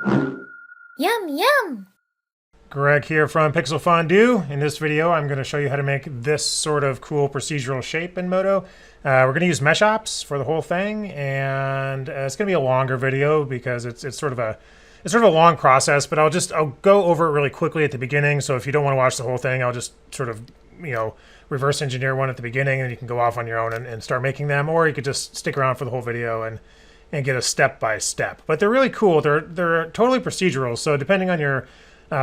Yum, yum! Greg here from Pixel Fondue. In this video, I'm going to show you how to make this sort of cool procedural shape in MODO. We're going to use MeshOps for the whole thing, and it's going to be a longer video because it's sort of a long process. But I'll go over it really quickly at the beginning. So if you don't want to watch the whole thing, I'll just sort of reverse engineer one at the beginning, and you can go off on your own and start making them, or you could just stick around for the whole video and get a step by step. But they're really cool. They're totally procedural. So depending on your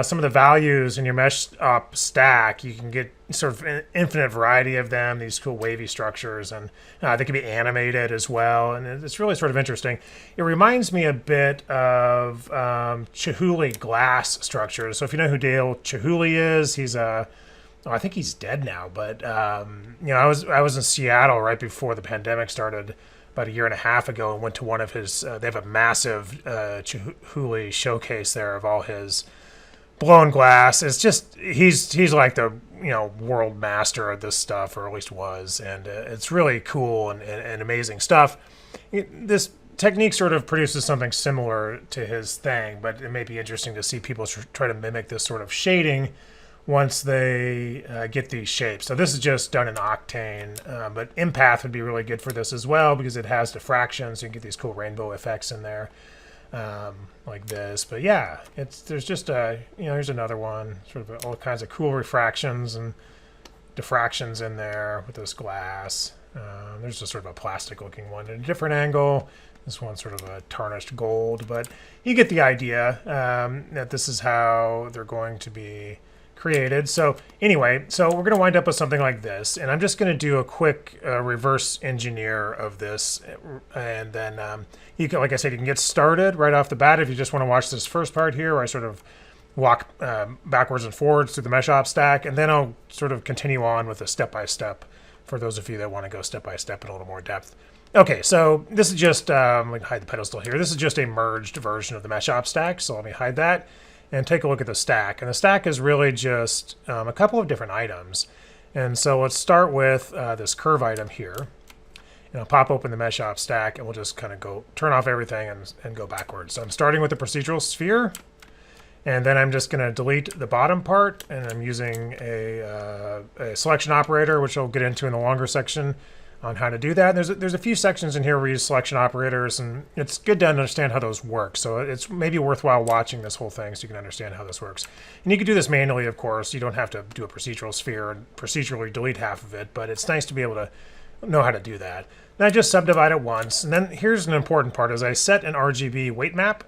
some of the values in your MeshOps stack, you can get sort of an infinite variety of them, these cool wavy structures, and they can be animated as well, and it's really sort of interesting. It reminds me a bit of Chihuly glass structures. So if you know who Dale Chihuly is, he's I think he's dead now, but I was in Seattle right before the pandemic started about a year and a half ago and went to one of his, they have a massive Chihuly showcase there of all his blown glass. It's just he's like the world master of this stuff, or at least was, and it's really cool and amazing stuff. This technique sort of produces something similar to his thing, but it may be interesting to see people try to mimic this sort of shading once they get these shapes. So this is just done in Octane, but Empath would be really good for this as well because it has diffraction, so you can get these cool rainbow effects in there. Like this. But yeah, there's just here's another one, sort of all kinds of cool refractions and diffractions in there with this glass. There's just sort of a plastic looking one at a different angle. This one's sort of a tarnished gold, but you get the idea that this is how they're going to be created. So anyway, so we're going to wind up with something like this, and I'm just going to do a quick reverse engineer of this, and then you can, like I said, you can get started right off the bat if you just want to watch this first part here, where I sort of walk backwards and forwards through the MeshOps stack, and then I'll sort of continue on with a step-by-step for those of you that want to go step-by-step in a little more depth. Okay, so this is just, let me hide the pedestal here. This is just a merged version of the MeshOps stack, so let me hide that and take a look at the stack. And the stack is really just a couple of different items. And so let's start with this curve item here. And I'll pop open the MeshOps stack, and we'll just kind of go turn off everything and go backwards. So I'm starting with the procedural sphere, and then I'm just going to delete the bottom part, and I'm using a selection operator, which I'll get into in the longer section on how to do that. There's a few sections in here where we use selection operators, and it's good to understand how those work. So it's maybe worthwhile watching this whole thing so you can understand how this works. And you can do this manually, of course. You don't have to do a procedural sphere and procedurally delete half of it, but it's nice to be able to know how to do that. Then I just subdivide it once, and then here's an important part: is I set an RGB weight map.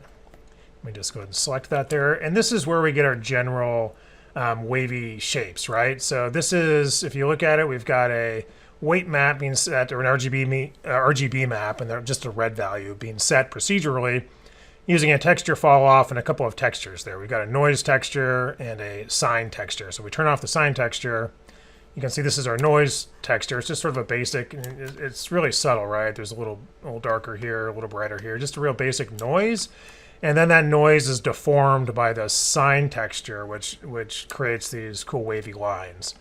Let me just go ahead and select that there, and this is where we get our general wavy shapes, right? So this is, if you look at it, we've got a weight map being set, or an RGB map, and they're just a red value being set procedurally using a texture fall off and a couple of textures there. We've got a noise texture and a sine texture. So we turn off the sine texture. You can see this is our noise texture. It's just sort of a basic, it's really subtle, right? There's a little darker here, a little brighter here, just a real basic noise. And then that noise is deformed by the sine texture, which creates these cool wavy lines.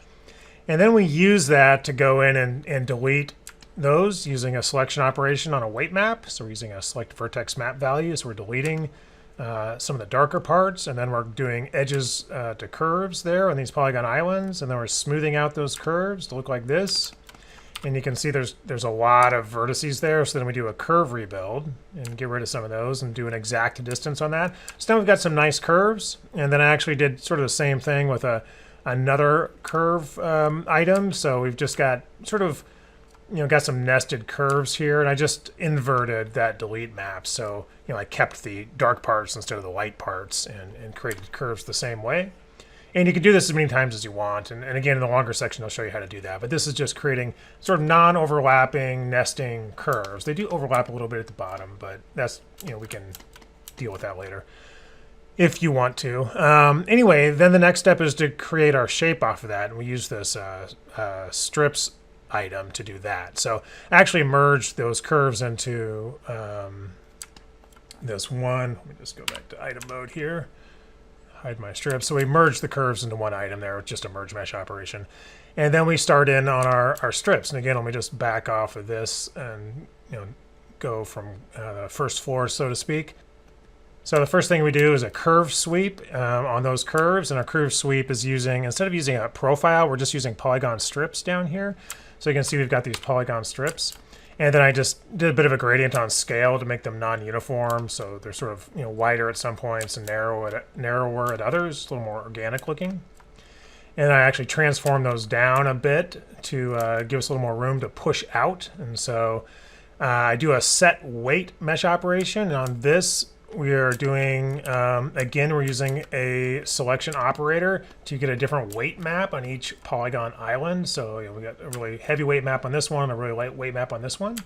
And then we use that to go in and delete those using a selection operation on a weight map. So we're using a select vertex map value. So we're deleting some of the darker parts, and then we're doing edges to curves there on these polygon islands, and then we're smoothing out those curves to look like this. And you can see there's a lot of vertices there. So then we do a curve rebuild and get rid of some of those and do an exact distance on that. So now we've got some nice curves. And then I actually did sort of the same thing with another curve item. So we've just got sort of, got some nested curves here, and I just inverted that delete map. So, I kept the dark parts instead of the light parts and created curves the same way. And you can do this as many times as you want. And again, in the longer section, I'll show you how to do that. But this is just creating sort of non-overlapping nesting curves. They do overlap a little bit at the bottom, but that's, we can deal with that later if you want to. Anyway, then the next step is to create our shape off of that. And we use this strips item to do that. So actually merge those curves into this one. Let me just go back to item mode here. Hide my strips. So we merge the curves into one item there with just a merge mesh operation. And then we start in on our strips. And again, let me just back off of this and go from the first floor, so to speak. So the first thing we do is a curve sweep on those curves, and our curve sweep is using, instead of using a profile, we're just using polygon strips down here. So you can see we've got these polygon strips. And then I just did a bit of a gradient on scale to make them non-uniform, so they're sort of wider at some points and narrower at others, a little more organic looking. And I actually transformed those down a bit to give us a little more room to push out. And so I do a set weight mesh operation, and on this we are doing, again, we're using a selection operator to get a different weight map on each polygon island. So we got a really heavy weight map on this one, a really light weight map on this one.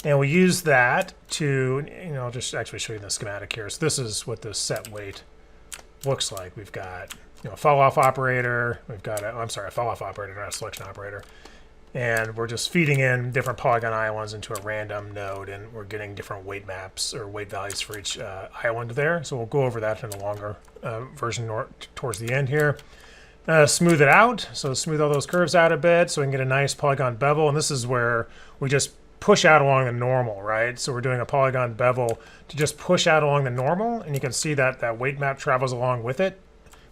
And we use that to, I'll just actually show you the schematic here. So this is what the set weight looks like. We've got a fall off operator. We've got a fall off operator, not a selection operator. And we're just feeding in different polygon islands into a random node, and we're getting different weight maps or weight values for each island there. So we'll go over that in a longer version towards the end here. Smooth it out. So smooth all those curves out a bit so we can get a nice polygon bevel. And this is where we just push out along the normal, right? So we're doing a polygon bevel to just push out along the normal. And you can see that that weight map travels along with it,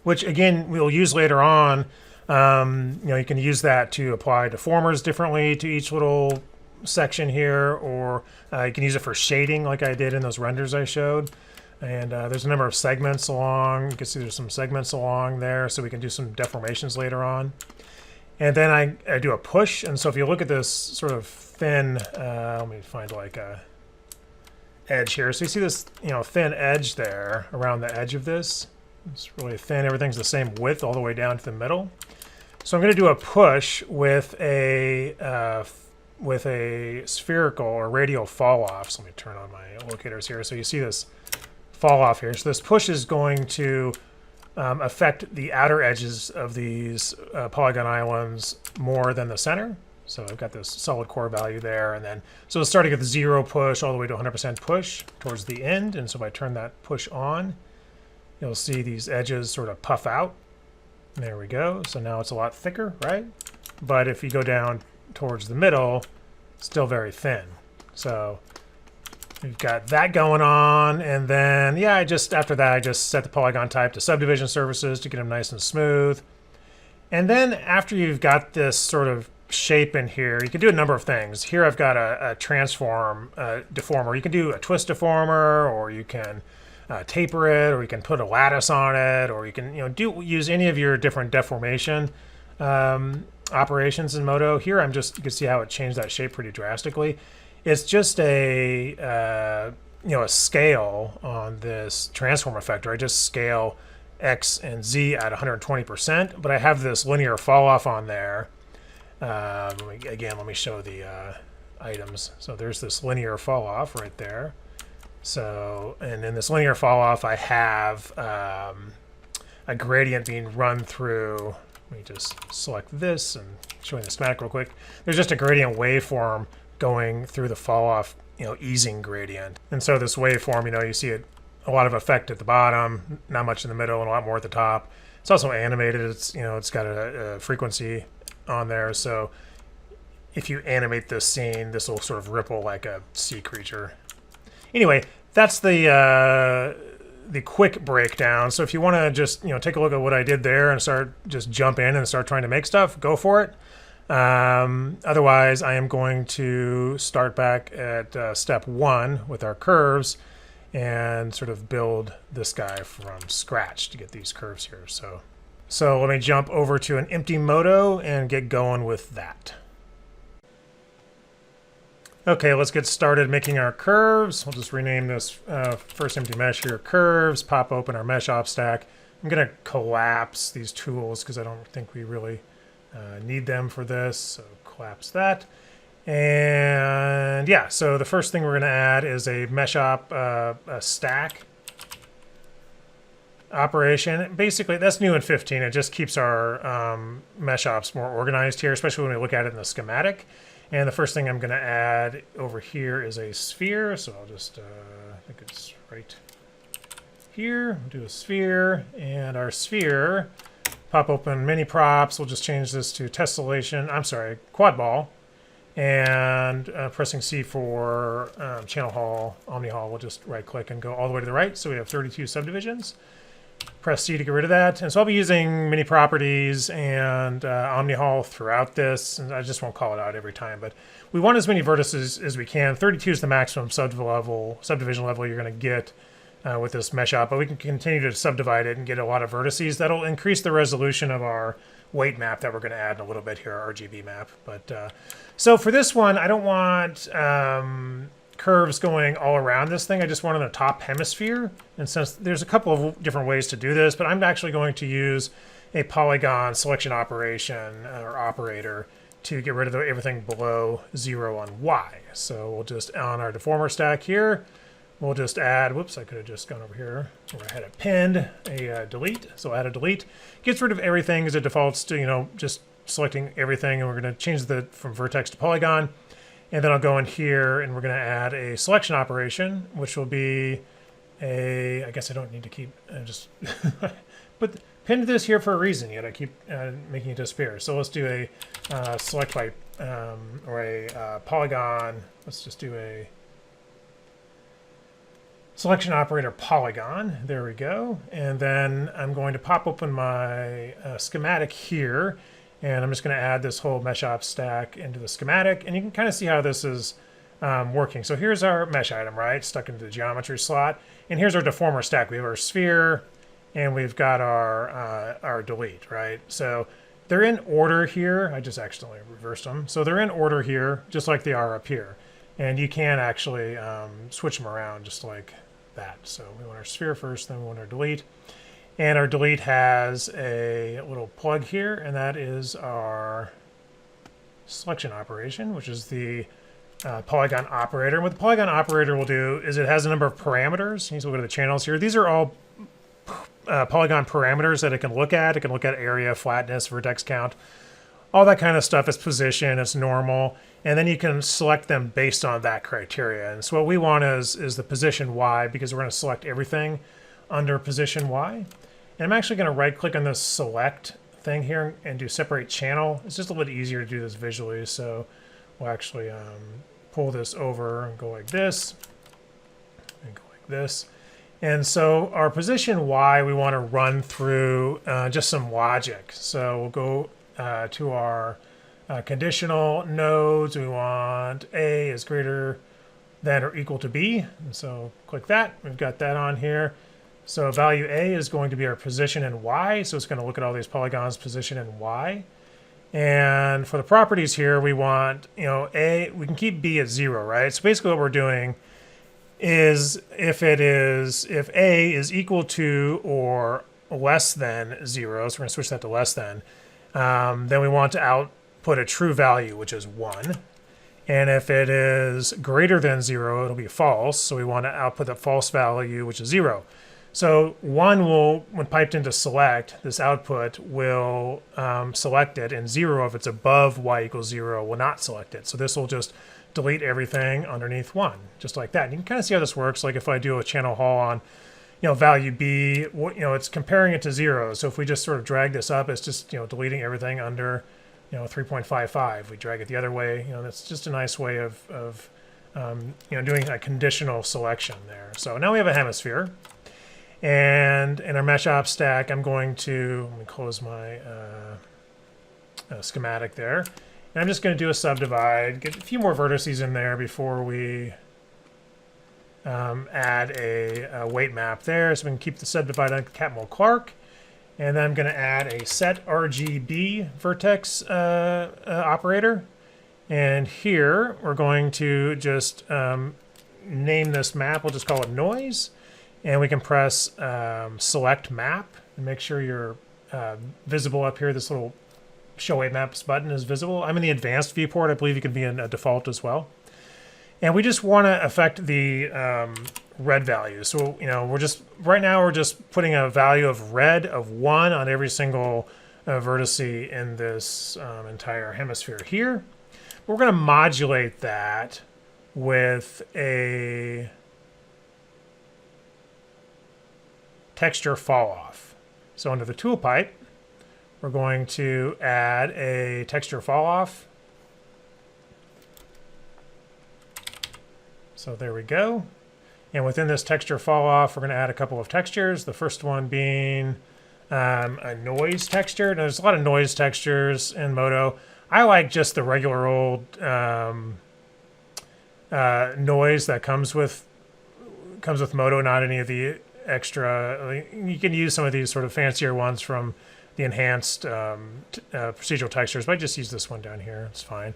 which again, we'll use later on. You can use that to apply deformers differently to each little section here, or you can use it for shading like I did in those renders I showed. And there's a number of segments along. You can see there's some segments along there, so we can do some deformations later on. And then I do a push, and so if you look at this sort of thin, let me find like a edge here. So you see this thin edge there around the edge of this. It's really thin. Everything's the same width all the way down to the middle. So I'm going to do a push with a spherical or radial fall off. So let me turn on my locators here. So you see this fall off here. So this push is going to affect the outer edges of these polygon islands more than the center. So I've got this solid core value there, and then so it's starting at the 0 push all the way to 100% push towards the end. And so if I turn that push on, you'll see these edges sort of puff out. There we go. So now it's a lot thicker, right? But if you go down towards the middle, still very thin. So we've got that going on. And then, after that, I just set the polygon type to subdivision surfaces to get them nice and smooth. And then after you've got this sort of shape in here, you can do a number of things. Here I've got a transform deformer. You can do a twist deformer, or you can taper it, or you can put a lattice on it, or you can use any of your different deformation operations in MODO. Here you can see how it changed that shape pretty drastically. It's just a scale on this transform effector. I just scale X and Z at 120%, but I have this linear fall off on there. Let me show the items. So there's this linear fall off right there. So, and in this linear fall off, I have a gradient being run through. Let me just select this and showing the schematic real quick. There's just a gradient waveform going through the fall off, easing gradient. And so this waveform, you see it, a lot of effect at the bottom, not much in the middle, and a lot more at the top. It's also animated. It's it's got a frequency on there. So if you animate this scene, this will sort of ripple like a sea creature. Anyway, that's the quick breakdown. So if you want to just take a look at what I did there and just jump in and start trying to make stuff, go for it. Otherwise, I am going to start back at step 1 with our curves and sort of build this guy from scratch to get these curves here. So let me jump over to an empty MODO and get going with that. Okay, let's get started making our curves. We'll just rename this first empty mesh here curves, pop open our MeshOps stack. I'm going to collapse these tools because I don't think we really need them for this. So collapse that. And so the first thing we're going to add is a MeshOp stack operation. Basically, that's new in 15. It just keeps our MeshOps more organized here, especially when we look at it in the schematic. And the first thing I'm going to add over here is a sphere. So I'll just, I think it's right here. We'll do a sphere. And our sphere, pop open mini props. We'll just change this to tessellation. I'm sorry, quad ball. And pressing C for channel hall, omni hall, we'll just right click and go all the way to the right. So we have 32 subdivisions. Press C to get rid of that. And so I'll be using mini properties and omni hall throughout this. And I just won't call it out every time, but we want as many vertices as we can. 32 is the maximum subdivision level you're going to get with this mesh op, but we can continue to subdivide it and get a lot of vertices. That'll increase the resolution of our weight map that we're going to add in a little bit here, our RGB map. But so for this one, I don't want curves going all around this thing. I just want on the top hemisphere. And since there's a couple of different ways to do this, but I'm actually going to use a polygon selection operation or operator to get rid of everything below 0 on Y. So we'll just, on our deformer stack here, we'll just add, whoops, I could have just gone over here where I had it pinned, a delete. So add a delete. Gets rid of everything as it defaults to, you know, just selecting everything. And we're going to change the from vertex to polygon. And then I'll go in here and we're going to add a selection operation, which will be a, I guess I don't need to keep, just but pinned this here for a reason, yet I keep making it disappear. So let's do a select by, or a polygon. Let's just do a selection operator polygon. There we go. And then I'm going to pop open my schematic here. And I'm just going to add this whole MeshOps stack into the schematic. And you can kind of see how this is working. So here's our mesh item, right? Stuck into the geometry slot. And here's our deformer stack. We have our sphere, and we've got our delete, right? So they're in order here. I just accidentally reversed them. So they're in order here, just like they are up here. And you can actually switch them around just like that. So we want our sphere first, then we want our delete. And our delete has a little plug here, and that is our selection operation, which is the polygon operator. And what the polygon operator will do is it has a number of parameters. You can look at the channels here. These are all polygon parameters that it can look at. It can look at area, flatness, vertex count, all that kind of stuff. Its position, its normal. And then you can select them based on that criteria. And so what we want is the position Y, because we're going to select everything under position Y. And I'm actually going to right click on this select thing here and do separate channel. It's just a little bit easier to do this visually. So we'll actually pull this over and go like this and go like this. And so our position Y, we want to run through just some logic. So we'll go to our conditional nodes. We want A is greater than or equal to B. And so click that. We've got that on here. So value A is going to be our position in Y. So it's going to look at all these polygons, position in Y. And for the properties here, we want, you know, A, we can keep B at 0, right? So basically what we're doing is if A is equal to or less than 0, so we're going to switch that to less than, then we want to output a true value, which is 1. And if it is greater than 0, it'll be false. So we want to output the false value, which is 0. So 1 will, when piped into select, this output will select it, and 0, if it's above Y equals 0, will not select it. So this will just delete everything underneath 1, just like that. And you can kind of see how this works. Like if I do a channel haul on, you know, value B, you know, it's comparing it to 0. So if we just sort of drag this up, it's just, you know, deleting everything under, you know, 3.55. We drag it the other way. You know, that's just a nice way of you know, doing a conditional selection there. So now we have a hemisphere. And in our MeshOps stack, I'm going to, let me close my schematic there. And I'm just going to do a subdivide, get a few more vertices in there before we add a weight map there. So we can keep the subdivide on Catmull Clark. And then I'm going to add a set RGB vertex operator. And here we're going to just name this map. We'll just call it noise. And we can press select map and make sure you're visible up here. This little show weight maps button is visible. I'm in the advanced viewport. I believe you can be in a default as well. And we just want to affect the red value. So, you know, right now we're just putting a value of red of 1 on every single vertice in this entire hemisphere here. But we're going to modulate that with a texture fall off. So under the tool pipe, we're going to add a texture fall off. So there we go. And within this texture fall off, we're going to add a couple of textures. The first one being a noise texture. Now, there's a lot of noise textures in MODO. I like just the regular old noise that comes with MODO, not any of the extra. You can use some of these sort of fancier ones from the enhanced procedural textures, but I just use this one down here. It's fine.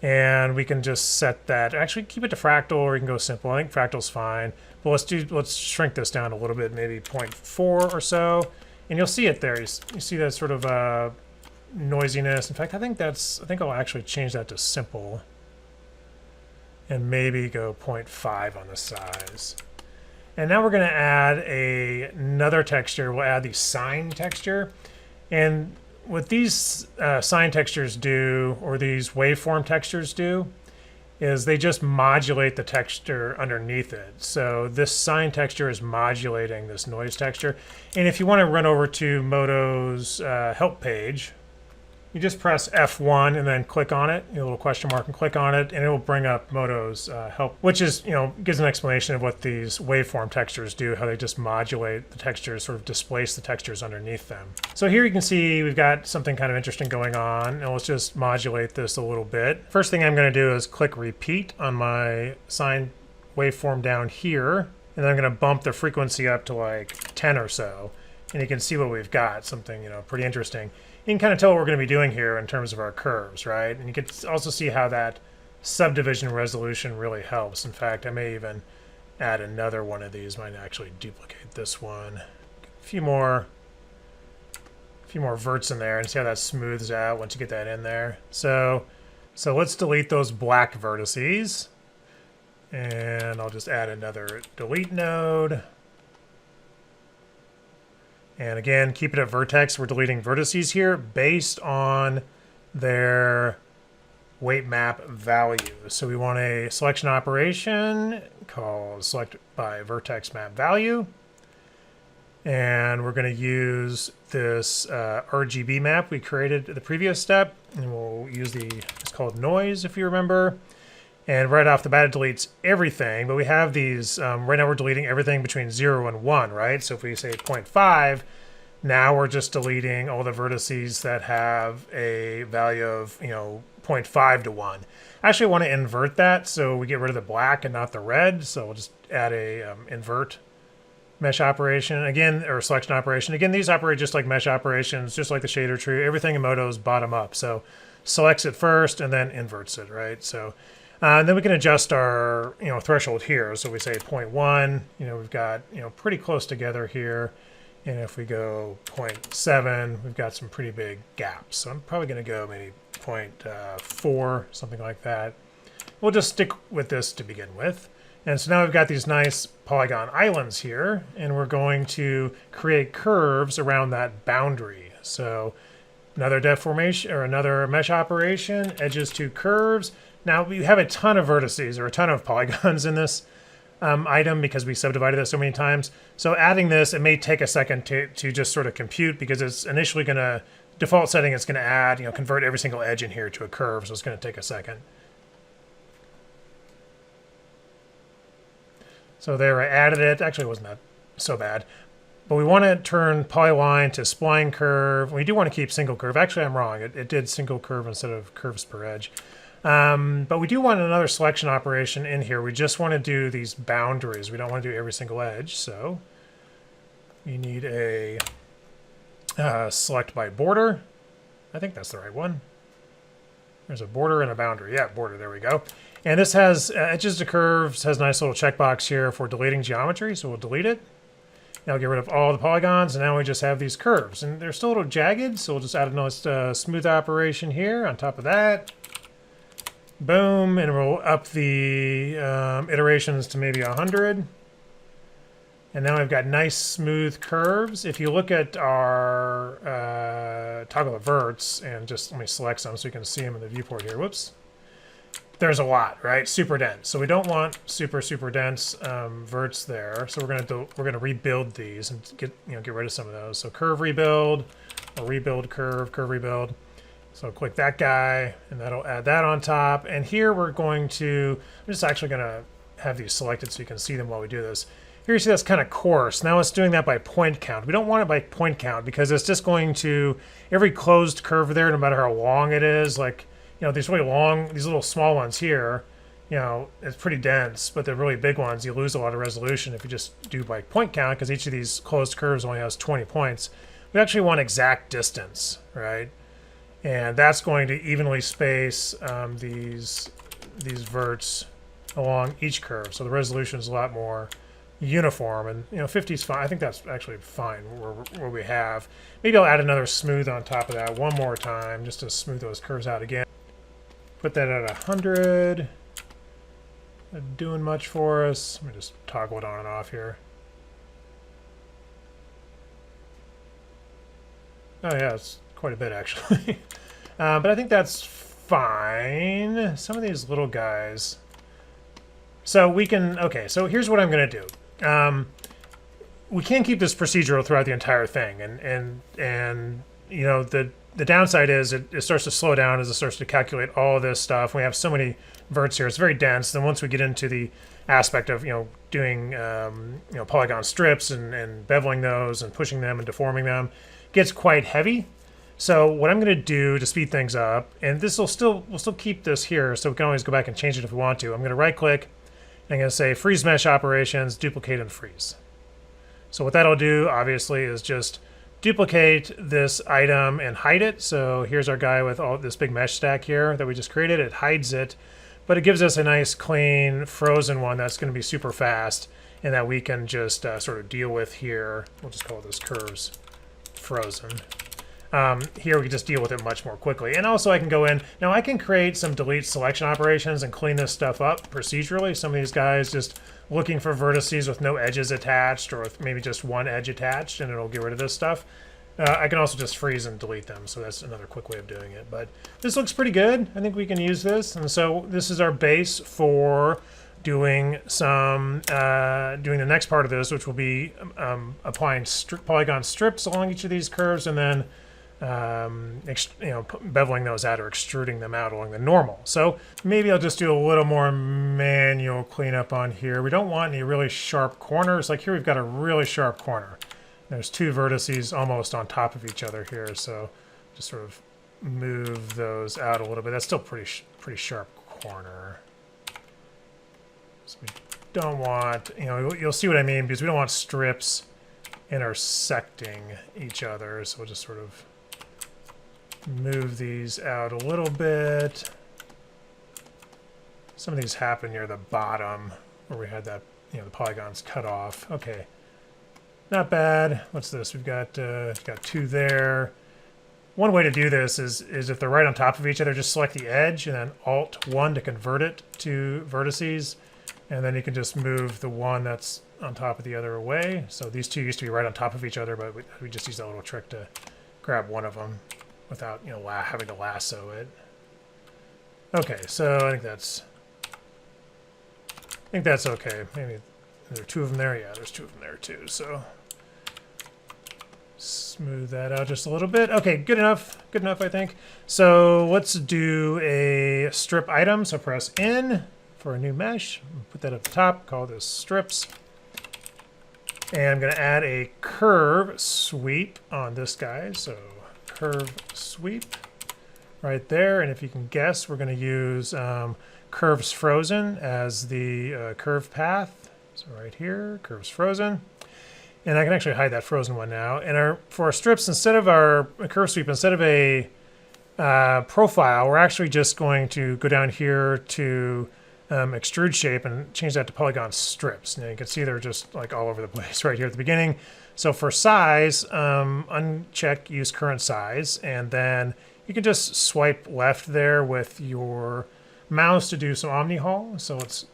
And we can just set that. Actually, keep it to fractal, or you can go simple. I think fractal's fine. But let's shrink this down a little bit, maybe 0.4 or so. And you'll see it there. You see that sort of noisiness. In fact, I think I'll actually change that to simple, and maybe go 0.5 on the size. And now we're going to add another texture. We'll add the Sine Texture. And what these Sine Textures do, or these waveform textures do, is they just modulate the texture underneath it. So this Sine Texture is modulating this noise texture. And if you want to run over to MODO's help page, you just press F1 and then click on it, a little question mark, and click on it, and it will bring up MODO's help, which is, gives an explanation of what these waveform textures do, how they just modulate the textures, sort of displace the textures underneath them. So here you can see we've got something kind of interesting going on, and let's just modulate this a little bit. First thing I'm going to do is click repeat on my sine waveform down here, and then I'm going to bump the frequency up to like 10 or so, and you can see what we've got, something pretty interesting. You can kind of tell what we're going to be doing here in terms of our curves, right? And you can also see how that subdivision resolution really helps. In fact, I may even add another one of these. Might actually duplicate this one. A few more verts in there, and see how that smooths out once you get that in there. So let's delete those black vertices, and I'll just add another delete node. And again, keep it at vertex. We're deleting vertices here based on their weight map value. So we want a selection operation called select by vertex map value. And we're going to use this RGB map we created at the previous step. And we'll use it's called noise, if you remember. And right off the bat, it deletes everything. But we have these, right now we're deleting everything between 0 and 1, right? So if we say 0.5, now we're just deleting all the vertices that have a value of, 0.5 to 1. Actually, I want to invert that so we get rid of the black and not the red. So we'll just add a invert mesh operation again, or selection operation. Again, these operate just like mesh operations, just like the shader tree. Everything in MODO is bottom up. So selects it first and then inverts it, right? So and then we can adjust our threshold here. So we say 0.1, we've got pretty close together here. And if we go 0.7, we've got some pretty big gaps. So I'm probably going to go maybe 0.4, something like that. We'll just stick with this to begin with. And so now we've got these nice polygon islands here, and we're going to create curves around that boundary. So another deformation, or another mesh operation, edges to curves. Now we have a ton of vertices, or a ton of polygons in this item because we subdivided this so many times. So adding this, it may take a second to just sort of compute, because it's initially going to, default setting, it's going to add, convert every single edge in here to a curve. So it's going to take a second. So there, I added it. Actually, it wasn't that so bad. But we want to turn polyline to spline curve. We do want to keep single curve. Actually, I'm wrong. It did single curve instead of curves per edge. But we do want another selection operation in here. We just want to do these boundaries. We don't want to do every single edge. So we need a select by border. I think that's the right one. There's a border and a boundary. Yeah, border. There we go. And this has edges to curves, has a nice little checkbox here for deleting geometry. So we'll delete it. Now get rid of all the polygons, and now we just have these curves. And they're still a little jagged, so we'll just add a nice smooth operation here on top of that. Boom, and we'll up the iterations to maybe 100. And now I've got nice smooth curves. If you look at our toggle of verts, and just let me select some so you can see them in the viewport here. Whoops. There's a lot, right? Super dense. So we don't want super dense verts there. So we're gonna rebuild these and get rid of some of those. So curve rebuild, or rebuild curve rebuild. So click that guy, and that'll add that on top. And here we're going to, I'm just actually gonna have these selected so you can see them while we do this. Here you see that's kind of coarse. Now it's doing that by point count. We don't want it by point count because it's just going to, every closed curve there, no matter how long it is, like, you know, these really long, these little small ones here, you know, it's pretty dense, but the really big ones, you lose a lot of resolution if you just do by point count, because each of these closed curves only has 20 points. We actually want exact distance, right? And that's going to evenly space these verts along each curve. So the resolution is a lot more uniform, and you know, 50 is fine. I think that's actually fine where we have. Maybe I'll add another smooth on top of that one more time just to smooth those curves out again. Put that at 100. Not doing much for us. Let me just toggle it on and off here. Oh yeah, it's quite a bit actually. But I think that's fine. Some of these little guys. So we can, okay, so here's what I'm going to do. We can't keep this procedural throughout the entire thing, and you know, the downside is it starts to slow down as it starts to calculate all of this stuff. We have so many verts here; it's very dense. Then once we get into the aspect of, you know, doing you know, polygon strips and beveling those and pushing them and deforming them, it gets quite heavy. So what I'm going to do to speed things up, and this will still, we'll still keep this here, so we can always go back and change it if we want to. I'm going to right click. I'm going to say freeze mesh operations, duplicate and freeze. So what that'll do, obviously, is just duplicate this item and hide it. So here's our guy with all this big mesh stack here that we just created. It hides it, but it gives us a nice, clean, frozen one that's going to be super fast and that we can just sort of deal with here. We'll just call this curves frozen. Here we can just deal with it much more quickly. And also I can go in, now I can create some delete selection operations and clean this stuff up procedurally. Some of these guys just looking for vertices with no edges attached, or with maybe just one edge attached, and it'll get rid of this stuff. I can also just freeze and delete them, so that's another quick way of doing it. But this looks pretty good. I think we can use this. And so this is our base for doing some, doing the next part of this, which will be applying polygon strips along each of these curves, and then you know, beveling those out or extruding them out along the normal. So maybe I'll just do a little more manual cleanup on here. We don't want any really sharp corners. Like here we've got a really sharp corner. There's two vertices almost on top of each other here, so just sort of move those out a little bit. That's still pretty sharp corner. So we don't want, you know, you'll see what I mean, because we don't want strips intersecting each other. So we'll just sort of move these out a little bit. Some of these happen near the bottom where we had that, you know, the polygons cut off. Okay, not bad. What's this? We've got two there. One way to do this is if they're right on top of each other, just select the edge and then Alt-1 to convert it to vertices, and then you can just move the one that's on top of the other away. So these two used to be right on top of each other, but we just use that little trick to grab one of them without, you know, having to lasso it. Okay, so I think that's okay. Maybe there are two of them there. Yeah, there's two of them there too. So smooth that out just a little bit. Okay, good enough. Good enough, I think. So let's do a strip item. So press N for a new mesh. Put that at the top. Call this strips. And I'm going to add a curve sweep on this guy. So curve sweep right there. And if you can guess, we're going to use curves frozen as the curve path. So right here, curves frozen. And I can actually hide that frozen one now. And for our strips, instead of our curve sweep, instead of a profile, we're actually just going to go down here to extrude shape and change that to polygon strips. Now you can see they're just like all over the place right here at the beginning. So for size, uncheck use current size, and then you can just swipe left there with your mouse to do some omni-haul. So let's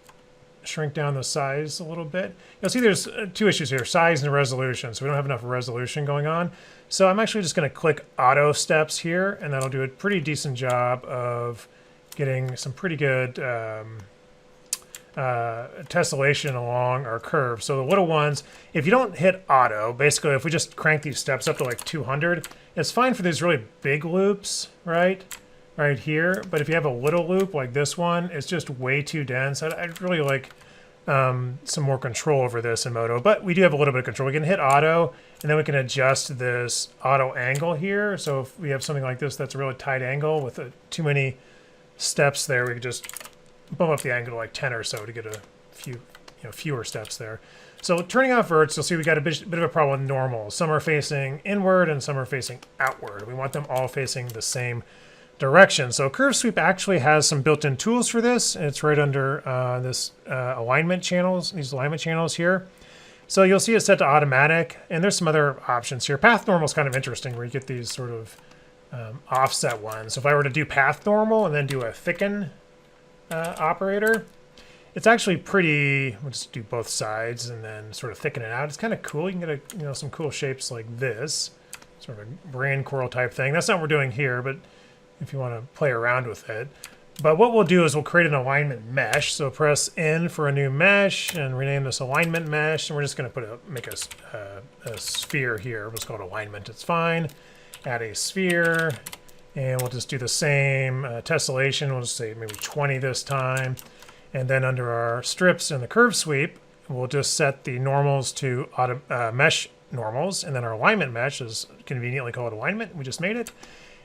shrink down the size a little bit. You'll see there's two issues here, size and resolution. So we don't have enough resolution going on. So I'm actually just going to click auto steps here, and that'll do a pretty decent job of getting some pretty good tessellation along our curve. So the little ones, if you don't hit auto, basically if we just crank these steps up to like 200, it's fine for these really big loops, right here. But if you have a little loop like this one, it's just way too dense. I'd really like some more control over this in MODO, but we do have a little bit of control. We can hit auto, and then we can adjust this auto angle here. So if we have something like this that's a really tight angle with too many steps there, we can just bump up the angle to like 10 or so to get a few, fewer steps there. So turning off verts, you'll see we got a bit of a problem with normals. Some are facing inward and some are facing outward. We want them all facing the same direction. So Curve Sweep actually has some built-in tools for this. It's right under this alignment channels, these alignment channels here. So you'll see it's set to automatic, and there's some other options here. Path normal is kind of interesting, where you get these sort of offset ones. So if I were to do path normal and then do a thicken operator, it's actually pretty. We'll just do both sides and then sort of thicken it out. It's kind of cool. You can get some cool shapes like this, sort of a brain coral type thing. That's not what we're doing here, but if you want to play around with it. But what we'll do is we'll create an alignment mesh. So press N for a new mesh and rename this alignment mesh. And we're just going to make a sphere here. We'll just call it alignment. It's fine. Add a sphere. And we'll just do the same tessellation. We'll just say maybe 20 this time. And then under our strips in the curve sweep, we'll just set the normals to mesh normals. And then our alignment mesh is conveniently called alignment. We just made it.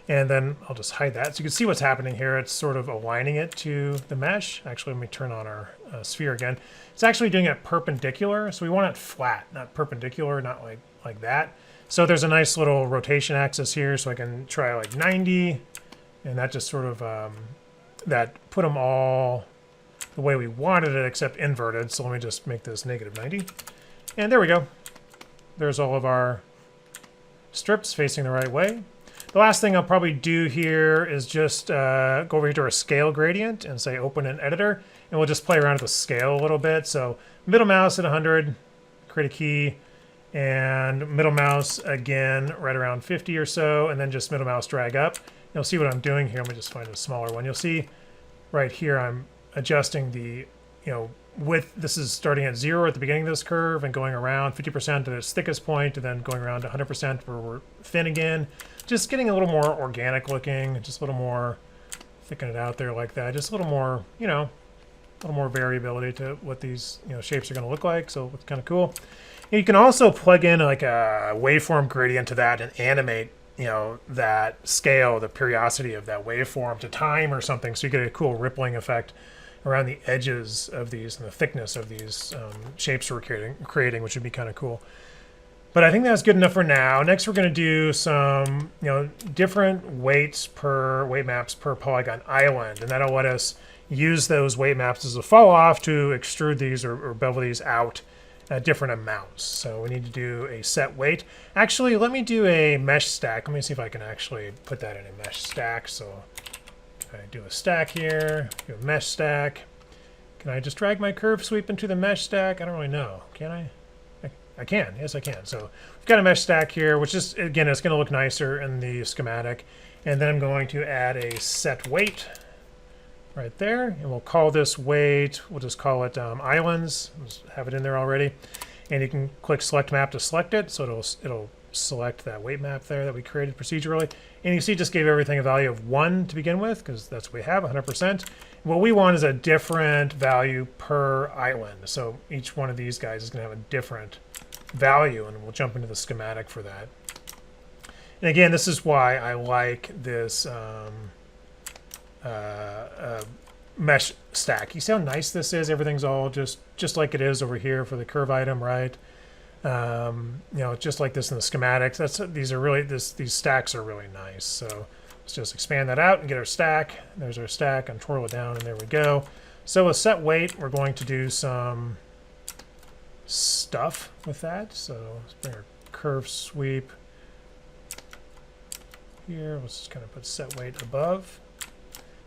And then I'll just hide that. So you can see what's happening here. It's sort of aligning it to the mesh. Actually, let me turn on our sphere again. It's actually doing it perpendicular. So we want it flat, not perpendicular, not like that. So there's a nice little rotation axis here. So I can try like 90. And that just sort of, that put them all the way we wanted it, except inverted. So let me just make this -90. And there we go. There's all of our strips facing the right way. The last thing I'll probably do here is just go over here to our scale gradient and say open an editor, and we'll just play around with the scale a little bit. So middle mouse at 100, create a key, and middle mouse again right around 50 or so, and then just middle mouse drag up. You'll see what I'm doing here. Let me just find a smaller one. You'll see right here I'm adjusting the width. This is starting at 0 at the beginning of this curve and going around 50% to its thickest point, and then going around to 100% where we're thin again. Just getting a little more organic looking, just a little more, thicken it out there like that. Just a little more, a little more variability to what these shapes are going to look like. So it's kind of cool. And you can also plug in like a waveform gradient to that and animate that scale, the periodicity of that waveform to time or something. So you get a cool rippling effect around the edges of these and the thickness of these shapes we're creating, which would be kind of cool. But I think that's good enough for now. Next, we're going to do some, different weight maps per polygon island, and that'll let us use those weight maps as a fall off to extrude these or bevel these out at different amounts. So we need to do a set weight. Actually, let me do a mesh stack. Let me see if I can actually put that in a mesh stack. So I do a stack here, do a mesh stack. Can I just drag my curve sweep into the mesh stack? I don't really know. Can I? I can. Yes, I can. So we've got a mesh stack here, which is, again, it's going to look nicer in the schematic. And then I'm going to add a set weight right there. And we'll call this weight, we'll just call it islands. We'll just have it in there already. And you can click select map to select it. So it'll select that weight map there that we created procedurally. And you see it just gave everything a value of 1 to begin with, because that's what we have, 100%. What we want is a different value per island. So each one of these guys is going to have a different value, and we'll jump into the schematic for that. And again, this is why I like this mesh stack. You see how nice this is? Everything's all just like it is over here for the curve item, right? Just like this in the schematics. These stacks are really nice. So let's just expand that out and get our stack. There's our stack, and twirl it down, and there we go. So with set weight, we're going to do some stuff with that. So let's bring our curve sweep here. Let's just kind of put set weight above.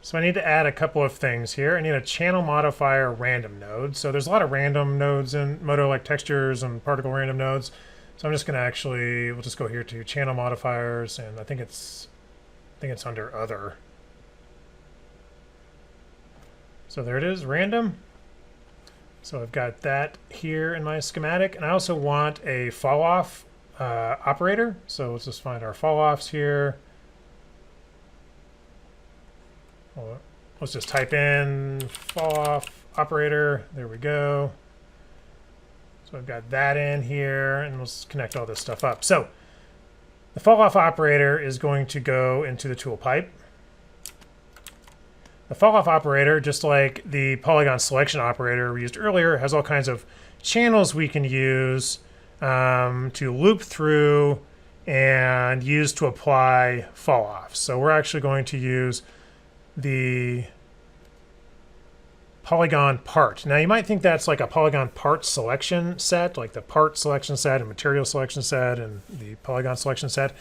So I need to add a couple of things here. I need a channel modifier random node. So there's a lot of random nodes in MODO, like textures and particle random nodes. So I'm just going to we'll just go here to channel modifiers, and I think it's under other. So there it is, random. So I've got that here in my schematic, and I also want a fall off operator. So let's just find our fall offs here. Well, let's just type in fall off operator. There we go. So I've got that in here, and let's connect all this stuff up. So the fall off operator is going to go into the tool pipe. The fall off operator, just like the polygon selection operator we used earlier, has all kinds of channels we can use to loop through and use to apply fall off. So we're actually going to use the polygon part. Now you might think that's like a polygon part selection set, like the part selection set and material selection set and the polygon selection set.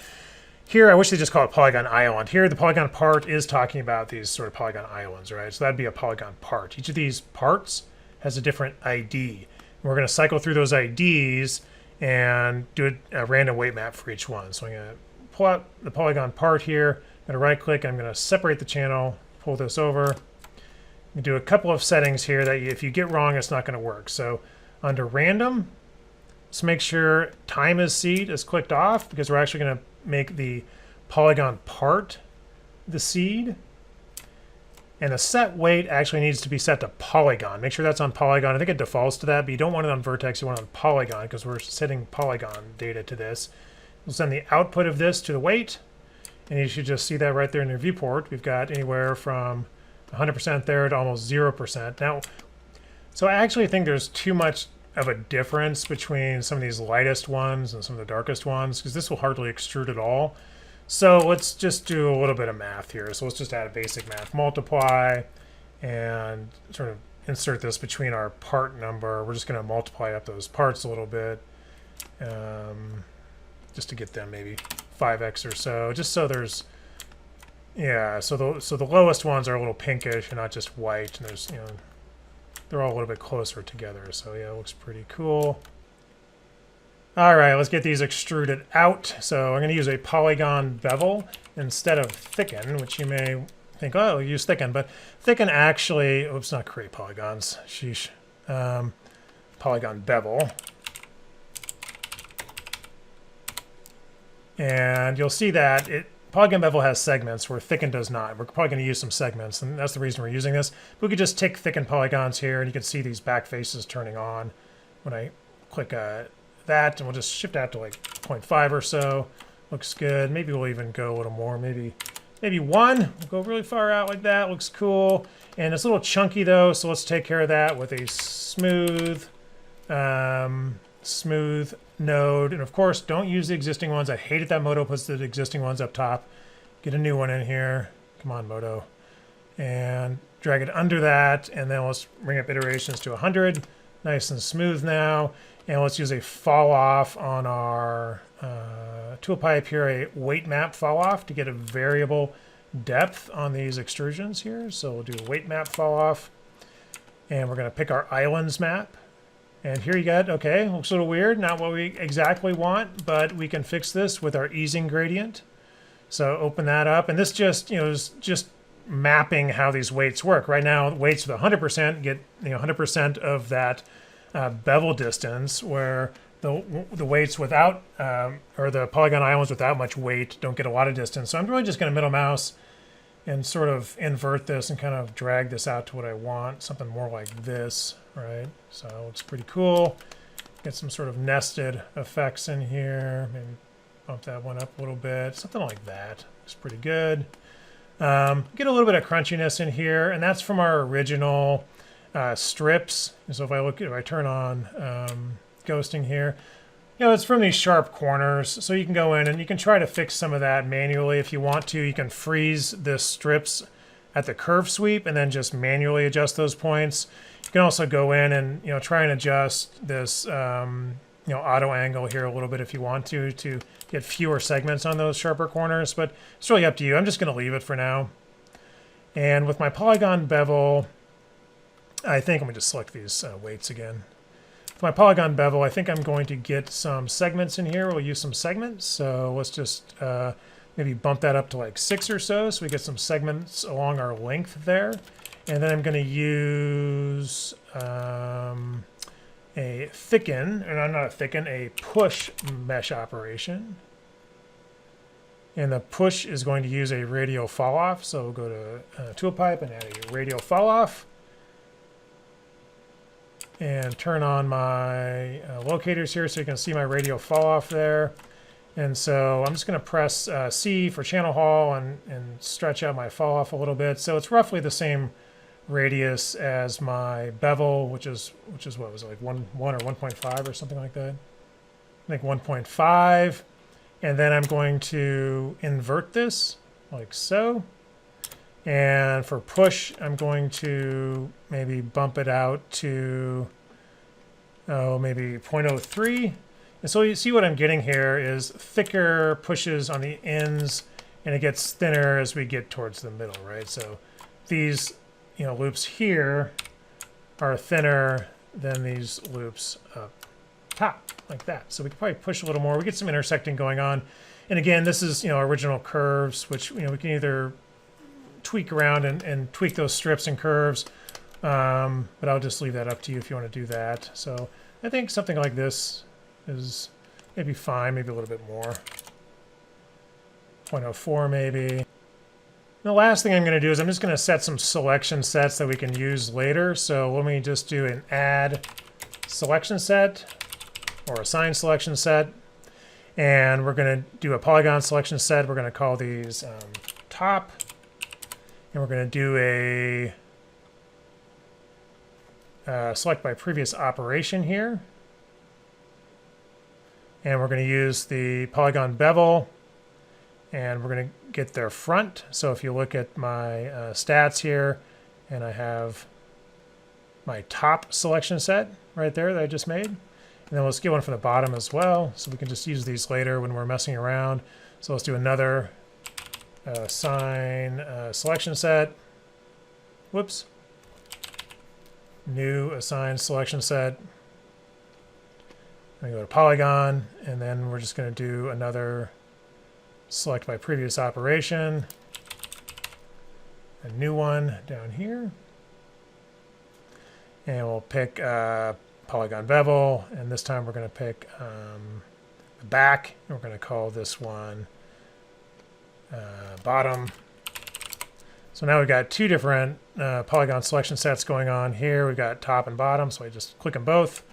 Here, I wish they just call it polygon island. Here, the polygon part is talking about these sort of polygon islands, right? So that'd be a polygon part. Each of these parts has a different ID. And we're going to cycle through those IDs and do a random weight map for each one. So I'm going to pull out the polygon part here. I'm going to right-click. I'm going to separate the channel, pull this over. I'm going to do a couple of settings here that if you get wrong, it's not going to work. So under random, let's make sure time as seed is clicked off because we're actually going to make the polygon part the seed. And the set weight actually needs to be set to polygon. Make sure that's on polygon. I think it defaults to that, but you don't want it on vertex. You want it on polygon because we're setting polygon data to this. We'll send the output of this to the weight. And you should just see that right there in your viewport. We've got anywhere from 100% there to almost 0%. Now, so I actually think there's too much of a difference between some of these lightest ones and some of the darkest ones because this will hardly extrude at all. So let's just do a little bit of math here. So let's just add a basic math multiply and sort of insert this between our part number. We're just going to multiply up those parts a little bit just to get them maybe 5x or so, just so there's, yeah, so the lowest ones are a little pinkish and not just white, and there's, you know, they're all a little bit closer together. So yeah, it looks pretty cool. All right, let's get these extruded out. So I'm going to use a polygon bevel instead of thicken, which you may think, oh, use thicken, but thicken actually, oops, not create polygons, sheesh. Polygon bevel. And you'll see that polygon bevel has segments where thicken does not. We're probably going to use some segments, and that's the reason we're using this. We could just tick thicken polygons here, and you can see these back faces turning on when I click that, and we'll just shift that to like 0.5 or so. Looks good. Maybe we'll even go a little more. Maybe 1. We'll go really far out like that. Looks cool. And it's a little chunky though, so let's take care of that with a smooth node. And of course, don't use the existing ones. I hate it that MODO puts the existing ones up top. Get a new one in here. Come on, MODO. And drag it under that, and then let's bring up iterations to 100. Nice and smooth now. And let's use a fall off on our tool pipe here, a weight map fall off to get a variable depth on these extrusions here. So we'll do a weight map fall off, and we're going to pick our islands map. And here you got, okay, looks a little weird, not what we exactly want, but we can fix this with our easing gradient. So open that up, and this just, you know, is just mapping how these weights work. Right now, weights with 100% get, you know, 100% of that bevel distance, where the weights without, or the polygon islands without much weight don't get a lot of distance. So I'm really just going to middle mouse and sort of invert this and kind of drag this out to what I want, something more like this, right? So it looks pretty cool. Get some sort of nested effects in here. Maybe bump that one up a little bit, something like that. Looks pretty good. Get a little bit of crunchiness in here, and that's from our original strips. So if I turn on ghosting here, you know, it's from these sharp corners. So you can go in and you can try to fix some of that manually if you want to. You can freeze the strips at the curve sweep and then just manually adjust those points. You can also go in and, you know, try and adjust this you know, auto angle here a little bit if you want to get fewer segments on those sharper corners, but it's really up to you. I'm just going to leave it for now. And with my polygon bevel, I think, let me just select these weights again. For my polygon bevel, I think I'm going to get some segments in here. We'll use some segments. So let's just maybe bump that up to like 6 or so we get some segments along our length there. And then I'm going to use a thicken, or not a thicken, a push mesh operation. And the push is going to use a radial fall off. So we'll go to tool pipe and add a radial fall off. and turn on my locators here so you can see my radial fall off there. And so I'm just going to press C for channel hall and stretch out my fall off a little bit. So it's roughly the same radius as my bevel, which is what was it, like 1 or 1.5 or something like that. I think 1.5. And then I'm going to invert this like so. And for push, I'm going to maybe bump it out to maybe 0.03. And so you see what I'm getting here is thicker pushes on the ends, and it gets thinner as we get towards the middle, right? So these loops here are thinner than these loops up top, like that. So we can probably push a little more. We get some intersecting going on. And again, this is original curves, which we can either tweak around and tweak those strips and curves, but I'll just leave that up to you if you want to do that. So I think something like this is maybe fine, maybe a little bit more. 0.04 maybe. The last thing I'm going to do is I'm just going to set some selection sets that we can use later. So let me just do an add selection set or a sine selection set. And we're going to do a polygon selection set. We're going to call these top. And we're going to do a select by previous operation here. And we're going to use the polygon bevel, and we're going to get their front. So if you look at my stats here, and I have my top selection set right there that I just made. And then let's get one for the bottom as well, so we can just use these later when we're messing around. So let's do another sine selection set. Whoops. New assign selection set. I'm going to go to polygon, and then we're just going to do another select by previous operation. A new one down here. And we'll pick polygon bevel, and this time we're going to pick the back, and we're going to call this one bottom. So now we've got two different polygon selection sets going on here. We've got top and bottom, so I just click them both.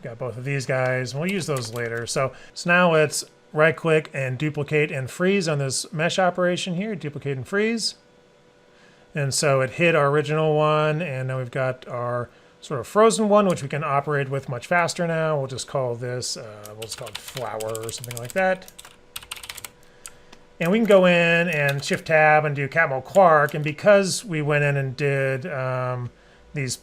Got both of these guys, and we'll use those later. So now let's right click and duplicate and freeze on this mesh operation here, duplicate and freeze. And so it hit our original one, and now we've got our sort of frozen one, which we can operate with much faster now. We'll just call this, we'll just call it flower or something like that. And we can go in and shift tab and do Catmull Clark, and because we went in and did these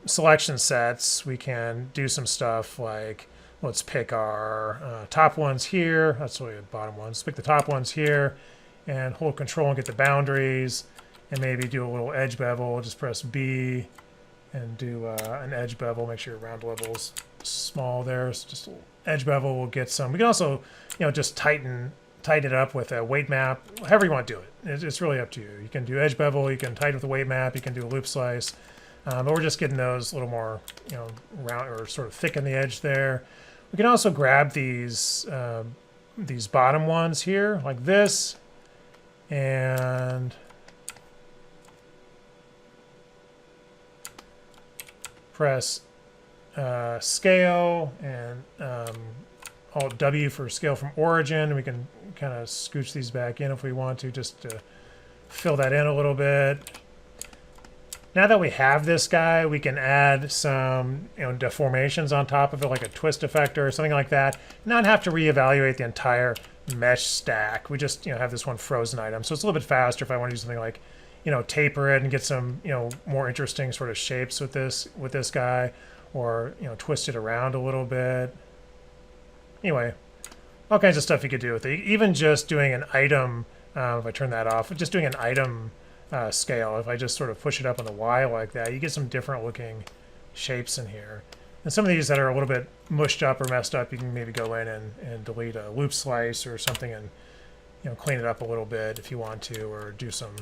selection sets, we can do some stuff like, let's pick our top ones here. That's really the bottom ones. Pick the top ones here and hold control and get the boundaries, and maybe do a little edge bevel. Just press B and do an edge bevel. Make sure your round level's small there. So just a little edge bevel will get some. We can also just tighten it up with a weight map, however you want to do it. It's really up to you. You can do edge bevel, you can tighten with a weight map, you can do a loop slice. But we're just getting those a little more, round or sort of thick on the edge there. We can also grab these bottom ones here, like this, and press scale and Alt W for scale from origin. We can kind of scooch these back in if we want to, just to fill that in a little bit. Now that we have this guy, we can add some deformations on top of it, like a twist effect or something like that. Not have to reevaluate the entire mesh stack. We just have this one frozen item. So it's a little bit faster if I want to do something like taper it and get some more interesting sort of shapes with this guy, or twist it around a little bit. Anyway, all kinds of stuff you could do with it. Even just doing an item, if I turn that off, just doing an item scale, if I just sort of push it up on the Y like that, you get some different looking shapes in here. And some of these that are a little bit mushed up or messed up, you can maybe go in and delete a loop slice or something and clean it up a little bit if you want to, or do some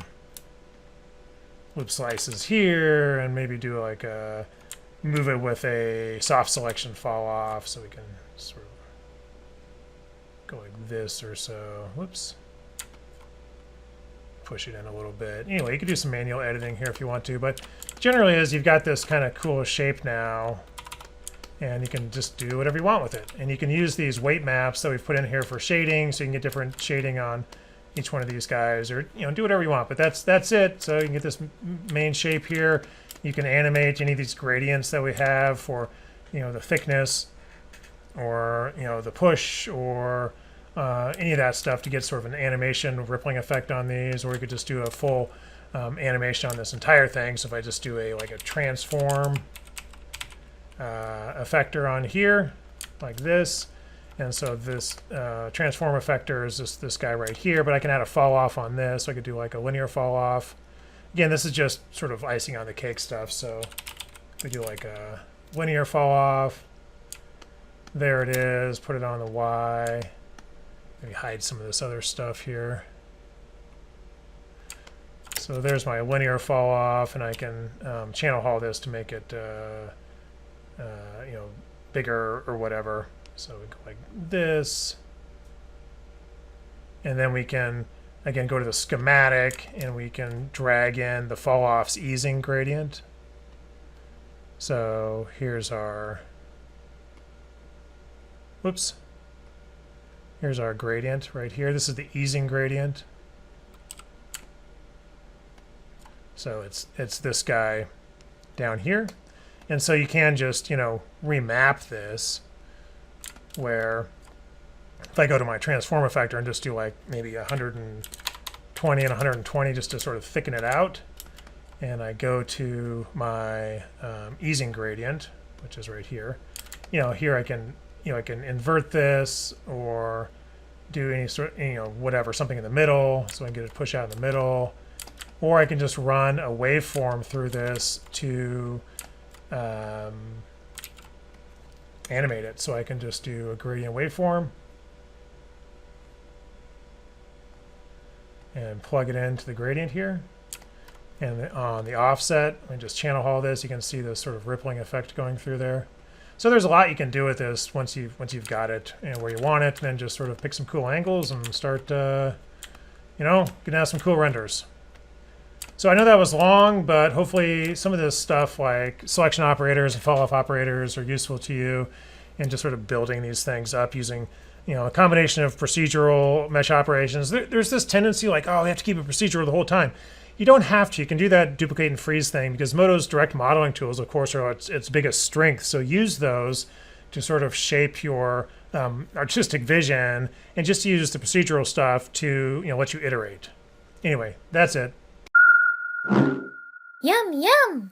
loop slices here and maybe do like a move it with a soft selection fall off, so we can sort of go like this or so. Whoops. Push it in a little bit. Anyway, you can do some manual editing here if you want to, but generally as you've got this kind of cool shape now, And you can just do whatever you want with it. And you can use these weight maps that we've put in here for shading, so you can get different shading on each one of these guys, or do whatever you want. But that's it. So you can get this main shape here. You can animate any of these gradients that we have for the thickness, or the push, or any of that stuff to get sort of an animation rippling effect on these. Or you could just do a full animation on this entire thing. So if I just do a transform effector on here like this, and so this transform effector is this guy right here, but I can add a fall off on this. So I could do like a linear fall off. Again, this is just sort of icing on the cake stuff. So we do like a linear fall off. There it is. Put it on the Y. Maybe hide some of this other stuff here. So there's my linear fall off, and I can channel haul this to make it bigger or whatever. So we go like this, and then we can again go to the schematic, and we can drag in the fall off's easing gradient. So here's our here's our gradient right here. This is the easing gradient. So it's this guy down here. And so you can just, remap this, where if I go to my transform effector and just do like maybe 120 and 120 just to sort of thicken it out, and I go to my easing gradient, which is right here, here I can, I can invert this or do any sort, whatever, something in the middle, so I can get it push out in the middle, or I can just run a waveform through this to animate it. So I can just do a gradient waveform and plug it into the gradient here. And on the offset, I just channel haul this. You can see the sort of rippling effect going through there. So there's a lot you can do with this once you've got it and where you want it, and then just sort of pick some cool angles and start, gonna have some cool renders. So I know that was long, but hopefully some of this stuff like selection operators and fall-off operators are useful to you in just sort of building these things up using, a combination of procedural mesh operations. There's this tendency like, oh, we have to keep it procedural the whole time. You don't have to. You can do that duplicate and freeze thing, because MODO's direct modeling tools, of course, are its biggest strength. So use those to sort of shape your artistic vision, and just use the procedural stuff to let you iterate. Anyway, that's it. Yum, yum!